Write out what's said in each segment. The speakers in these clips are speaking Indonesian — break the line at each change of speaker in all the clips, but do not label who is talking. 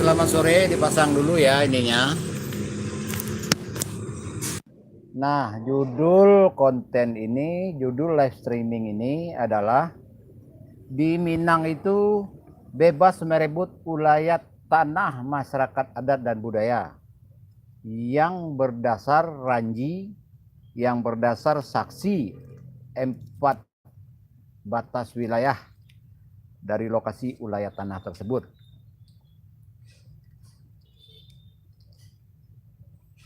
selamat sore, dipasang dulu ya ininya. Nah, judul konten ini, judul live streaming ini adalah di Minang itu bebas merebut ulayat tanah masyarakat adat dan budaya yang berdasar ranji, yang berdasar saksi 4 batas wilayah dari lokasi ulayat tanah tersebut.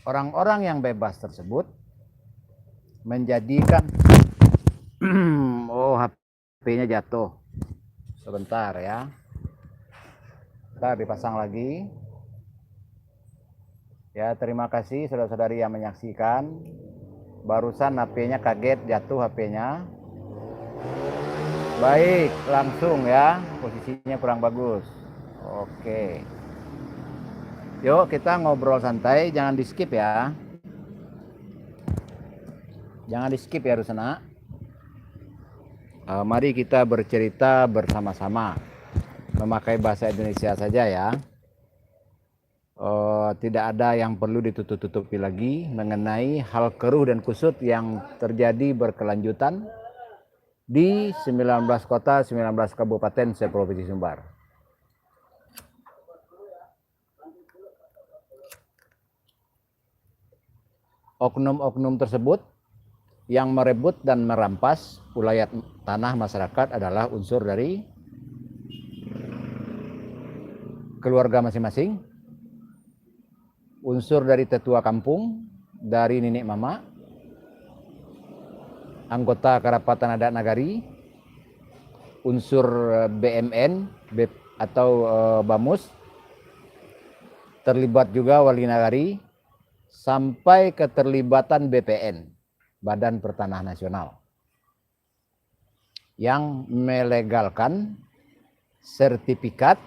Orang-orang yang bebas tersebut menjadikan oh, HP-nya jatuh. Sebentar ya. Ntar dipasang lagi. Ya, terima kasih saudara-saudari yang menyaksikan. Barusan HP-nya kaget, jatuh HP-nya. Baik, langsung ya. Posisinya kurang bagus. Oke. Yuk kita ngobrol santai, jangan di skip ya. Jangan di skip ya Rusana. Mari kita bercerita bersama-sama. Memakai bahasa Indonesia saja ya. Tidak ada yang perlu ditutup-tutupi lagi mengenai hal keruh dan kusut yang terjadi berkelanjutan di 19 kota, 19 kabupaten se-Provinsi Sumbar. Oknum-oknum tersebut yang merebut dan merampas ulayat tanah masyarakat adalah unsur dari keluarga masing-masing, unsur dari tetua kampung, dari nenek mama, anggota Kerapatan Adat Nagari, unsur BMN atau Bamus, terlibat juga wali nagari, sampai keterlibatan BPN, Badan Pertanahan Nasional, yang melegalkan sertifikat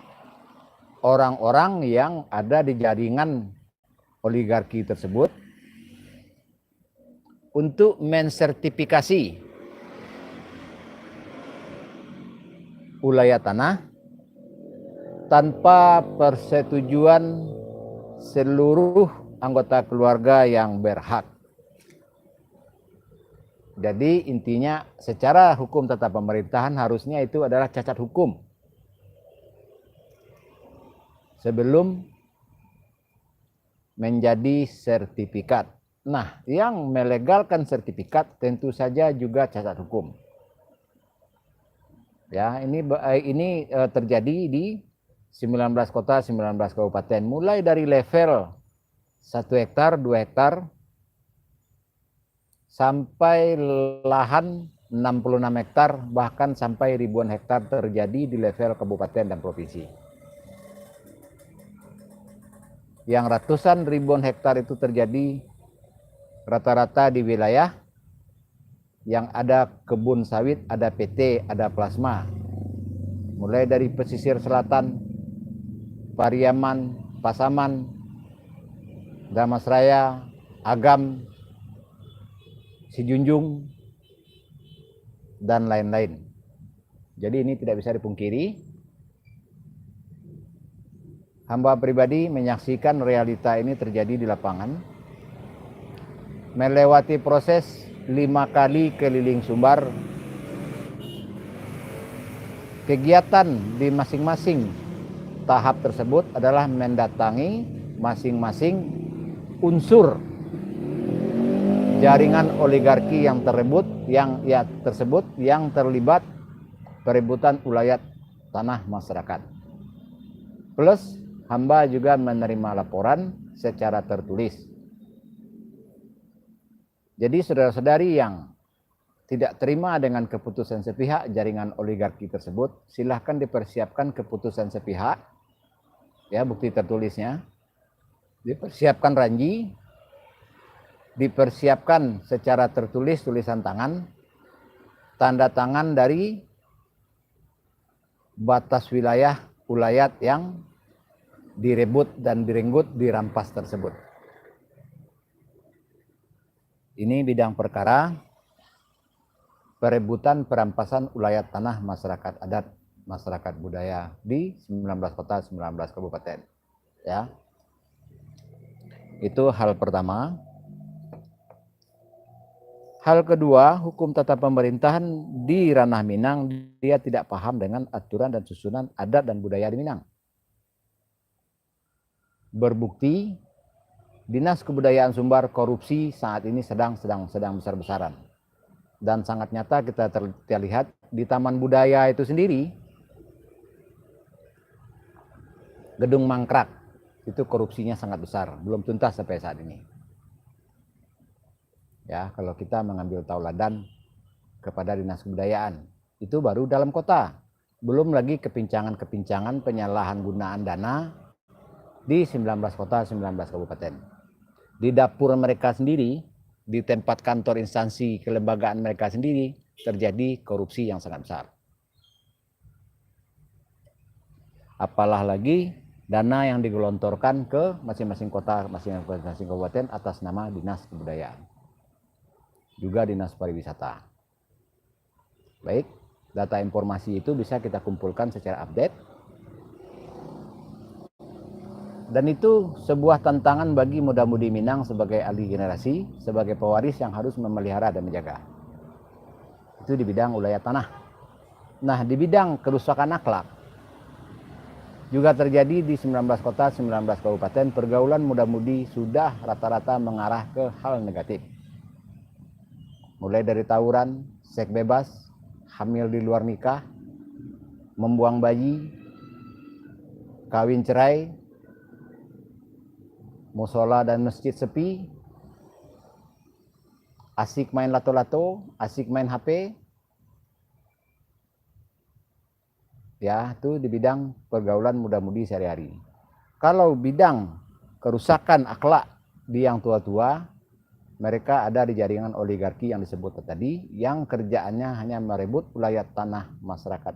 orang-orang yang ada di jaringan oligarki tersebut untuk mensertifikasi ulayat tanah tanpa persetujuan seluruh anggota keluarga yang berhak. Jadi intinya secara hukum tata pemerintahan harusnya itu adalah cacat hukum sebelum menjadi sertifikat. Nah, yang melegalkan sertifikat tentu saja juga cacat hukum. Ya, ini terjadi di 19 kota, 19 kabupaten, mulai dari level 1 hektar, 2 hektar, sampai lahan 66 hektar, bahkan sampai ribuan hektar terjadi di level kabupaten dan provinsi. Yang ratusan ribuan hektar itu terjadi rata-rata di wilayah yang ada kebun sawit, ada PT, ada plasma. Mulai dari pesisir selatan, Pariaman, Pasaman, Damasraya, Agam, Sijunjung, dan lain-lain. Jadi ini tidak bisa dipungkiri. Hamba pribadi menyaksikan realita ini terjadi di lapangan. Melewati proses 5 kali keliling Sumbar. Kegiatan di masing-masing tahap tersebut adalah mendatangi masing-masing unsur jaringan oligarki yang terlibat perebutan ulayat tanah masyarakat. Plus hamba juga menerima laporan secara tertulis. Jadi saudara-saudari yang tidak terima dengan keputusan sepihak jaringan oligarki tersebut, silahkan dipersiapkan keputusan sepihak, ya bukti tertulisnya, dipersiapkan ranji, dipersiapkan secara tertulis tulisan tangan, tanda tangan dari batas wilayah ulayat yang direbut dan direnggut, dirampas tersebut. Ini bidang perkara perebutan perampasan ulayat tanah masyarakat adat, masyarakat budaya di 19 kota, 19 kabupaten. Ya. Itu hal pertama. Hal kedua, hukum tata pemerintahan di ranah Minang, dia tidak paham dengan aturan dan susunan adat dan budaya di Minang. Berbukti, Dinas Kebudayaan Sumbar korupsi saat ini sedang besar-besaran. Dan sangat nyata kita terlihat di Taman Budaya itu sendiri, Gedung Mangkrak, itu korupsinya sangat besar, belum tuntas sampai saat ini. Ya, kalau kita mengambil tauladan kepada Dinas Kebudayaan, itu baru dalam kota. Belum lagi kepincangan-kepincangan penyalahan gunaan dana di 19 kota, 19 kabupaten. Di dapur mereka sendiri, di tempat kantor instansi kelembagaan mereka sendiri, terjadi korupsi yang sangat besar. Apalah lagi dana yang digelontorkan ke masing-masing kota, masing-masing kabupaten atas nama Dinas Kebudayaan. Juga Dinas Pariwisata. Baik, data informasi itu bisa kita kumpulkan secara update. Dan itu sebuah tantangan bagi muda-mudi Minang sebagai ahli generasi, sebagai pewaris yang harus memelihara dan menjaga. Itu di bidang ulayat tanah. Nah, di bidang kerusakan akhlak, juga terjadi di 19 kota, 19 kabupaten, pergaulan muda-mudi sudah rata-rata mengarah ke hal negatif. Mulai dari tawuran, seks bebas, hamil di luar nikah, membuang bayi, kawin cerai, musola dan masjid sepi, asik main lato-lato, asik main HP. Ya, itu di bidang pergaulan muda-mudi sehari-hari. Kalau bidang kerusakan akhlak di yang tua-tua, mereka ada di jaringan oligarki yang disebut tadi, yang kerjaannya hanya merebut wilayah tanah masyarakat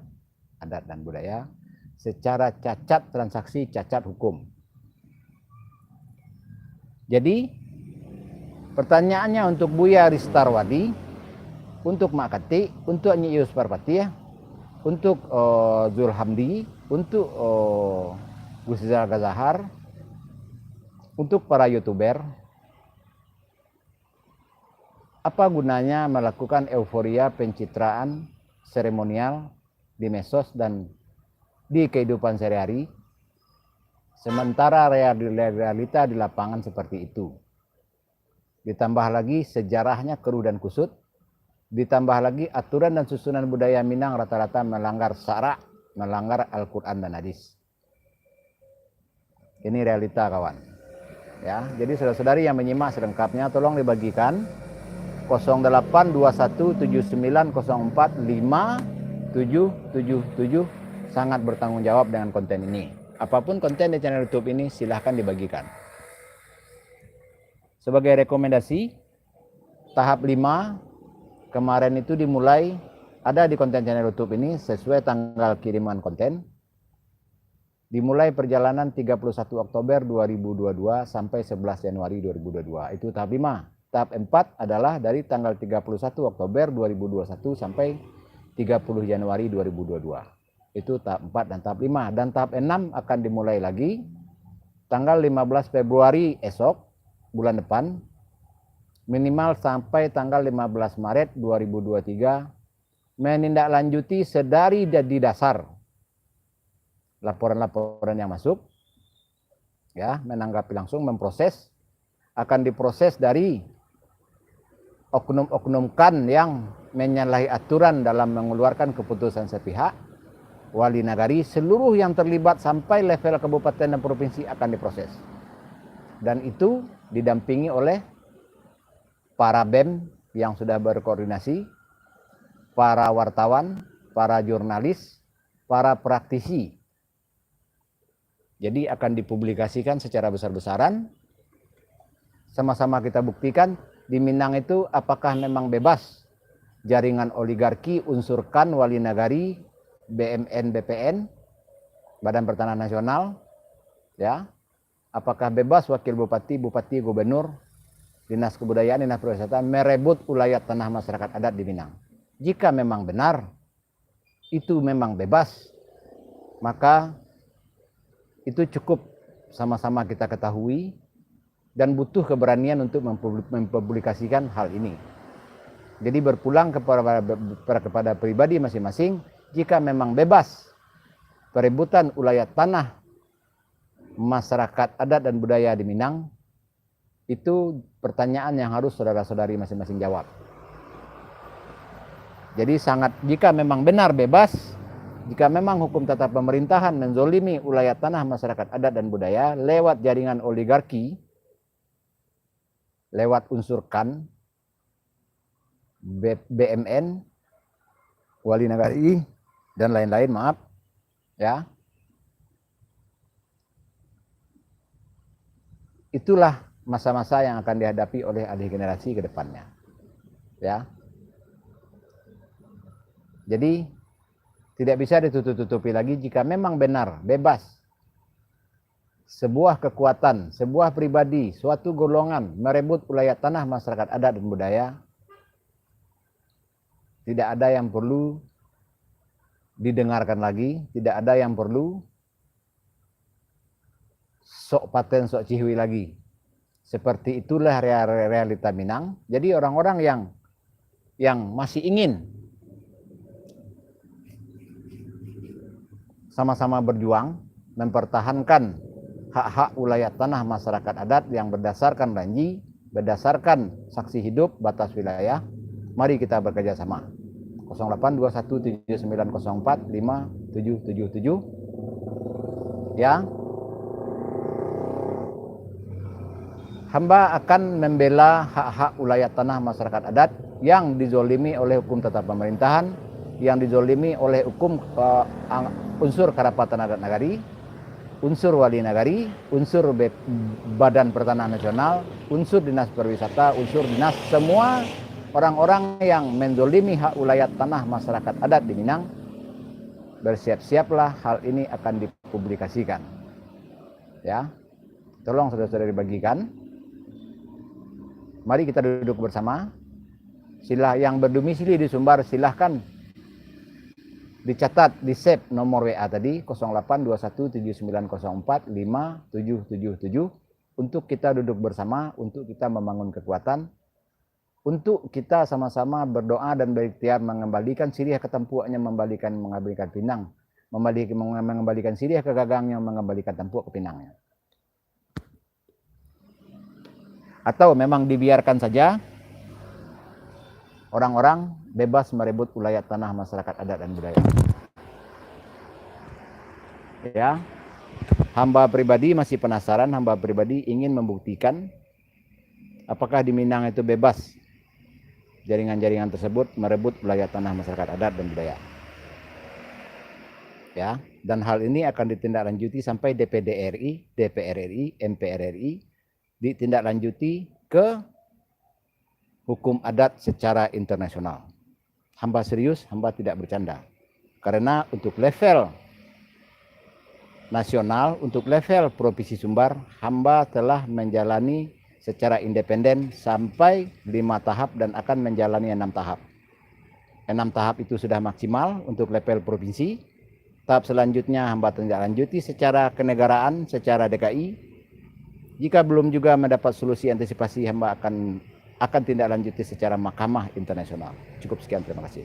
adat dan budaya secara cacat transaksi, cacat hukum. Jadi pertanyaannya untuk Buya Ristarwadi, untuk Mak Kati, untuk Nyi Yus Parpati, untuk Zul Hamdi, untuk Gus Rizal Gazahar, untuk para YouTuber, apa gunanya melakukan euforia pencitraan seremonial di medsos dan di kehidupan sehari-hari, sementara realita di lapangan seperti itu. Ditambah lagi sejarahnya keruh dan kusut, ditambah lagi aturan dan susunan budaya Minang rata-rata melanggar syara, melanggar Al-Quran dan Hadis. Ini realita, kawan. Ya, jadi saudara-saudari yang menyimak selengkapnya tolong dibagikan 082179045777, sangat bertanggung jawab dengan konten ini. Apapun konten di channel YouTube ini silahkan dibagikan. Sebagai rekomendasi, tahap 5 kemarin itu dimulai ada di konten channel YouTube ini sesuai tanggal kiriman konten. Dimulai perjalanan 31 Oktober 2022 sampai 11 Januari 2022. Itu tahap 5. Tahap 4 adalah dari tanggal 31 Oktober 2021 sampai 30 Januari 2022. Itu tahap 4 dan tahap 5. Dan tahap 6 akan dimulai lagi tanggal 15 Februari esok, bulan depan, minimal sampai tanggal 15 Maret 2023, menindaklanjuti sedari di dasar laporan-laporan yang masuk, ya, menanggapi langsung, memproses, akan diproses dari oknum-oknum kan yang menyalahi aturan dalam mengeluarkan keputusan sepihak, wali nagari, seluruh yang terlibat sampai level kabupaten dan provinsi akan diproses. Dan itu didampingi oleh para BEM yang sudah berkoordinasi, para wartawan, para jurnalis, para praktisi. Jadi akan dipublikasikan secara besar-besaran. Sama-sama kita buktikan di Minang itu apakah memang bebas jaringan oligarki, unsurkan wali nagari, BMN, BPN, Badan Pertanahan Nasional, ya. Apakah bebas wakil bupati, bupati, gubernur, Dinas Kebudayaan, Dinas Pariwisata merebut wilayah tanah masyarakat adat di Minang? Jika memang benar, itu memang bebas, maka itu cukup sama-sama kita ketahui dan butuh keberanian untuk mempublikasikan hal ini. Jadi berpulang kepada pribadi masing-masing, jika memang bebas perebutan ulayat tanah masyarakat adat dan budaya di Minang, itu pertanyaan yang harus saudara-saudari masing-masing jawab. Jadi jika memang benar bebas, jika memang hukum tata pemerintahan menzolimi ulayat tanah masyarakat adat dan budaya lewat jaringan oligarki, lewat unsur KAN, BMN, Wali Nagari, dan lain-lain, maaf, ya. Itulah masa-masa yang akan dihadapi oleh alih generasi ke depannya, ya. Jadi tidak bisa ditutup-tutupi lagi jika memang benar bebas sebuah kekuatan, sebuah pribadi, suatu golongan merebut ulayat tanah masyarakat adat dan budaya, tidak ada yang perlu didengarkan lagi, tidak ada yang perlu sok paten, sok cihui lagi. Seperti itulah realita Minang. Jadi orang-orang yang masih ingin sama-sama berjuang mempertahankan hak-hak ulayat tanah masyarakat adat yang berdasarkan janji, berdasarkan saksi hidup batas wilayah, mari kita bekerja sama. 082179045777, ya. Hamba akan membela hak-hak ulayat tanah masyarakat adat yang dizolimi oleh hukum tata pemerintahan, yang dizolimi oleh hukum unsur Karapatan Adat Nagari, unsur Wali Nagari, unsur Badan Pertanahan Nasional, unsur Dinas Pariwisata, unsur dinas, semua orang-orang yang menzolimi hak ulayat tanah masyarakat adat di Minang. Bersiap-siaplah hal ini akan dipublikasikan, ya. Tolong saudara-saudara dibagikan. Mari kita duduk bersama. Sila yang berdomisili di Sumbar silahkan dicatat, di save nomor WA tadi 082179045777 untuk kita duduk bersama, untuk kita membangun kekuatan, untuk kita sama-sama berdoa dan berikhtiar mengembalikan Siriah ke tempuaknya, mengembalikan Pinang, mengembalikan Siriah ke gagangnya, mengembalikan tempuak ke Pinangnya. Atau memang dibiarkan saja orang-orang bebas merebut ulayat tanah masyarakat adat dan budaya. Ya, hamba pribadi masih penasaran, hamba pribadi ingin membuktikan apakah di Minang itu bebas jaringan-jaringan tersebut merebut ulayat tanah masyarakat adat dan budaya. Ya, dan hal ini akan ditindaklanjuti sampai DPD RI, DPR RI, MPR RI, ditindaklanjuti ke hukum adat secara internasional. Hamba serius, hamba tidak bercanda. Karena untuk level nasional, untuk level Provinsi Sumbar, hamba telah menjalani secara independen sampai 5 tahap dan akan menjalani 6 tahap. 6 tahap itu sudah maksimal untuk level provinsi. Tahap selanjutnya hamba tindaklanjuti secara kenegaraan, secara DKI. Jika belum juga mendapat solusi antisipasi, hamba akan tindak lanjuti secara mahkamah internasional. Cukup sekian, terima kasih.